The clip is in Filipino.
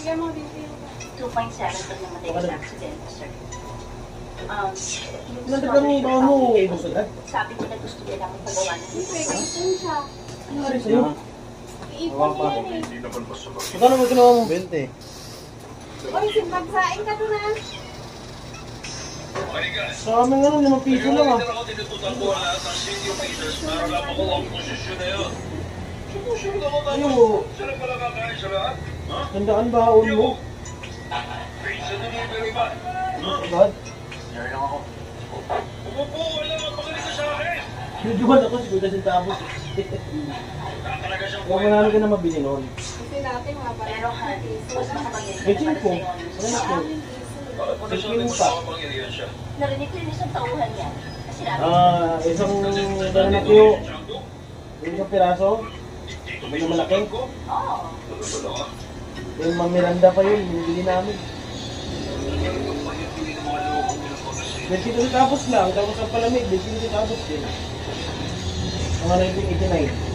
Bigyan mo dito. 2.7 pag namatay ka sa accident, sir. Nandagdag mo ba mo? Sabi nila gusto nila akong pagawa ng Ipon siya. Ano nga rin sa'yo? Iipon niya yan eh. Magkano mo ginawa mo? 20. Uy, magsaing ka doon ah. Sa amin nga 5 piso lang ah. Ayo, tandaan baon mo. Agad? Nagduwan ako, 50 centavos. Huwag manalo ka na mabili noon. Kasi natin mga pala. Pero mas makapangyarihan May na para 5. sa'yo. Narinig ko yung isang tauhan niya. Kasi namin, Isang dala na tuyo. Isang piraso. May malaki. oo. Yung Mang Miranda pa yun, binibili namin. 22 tapos lang, tapos ang palamig, 22 tapos din. Mga 1989.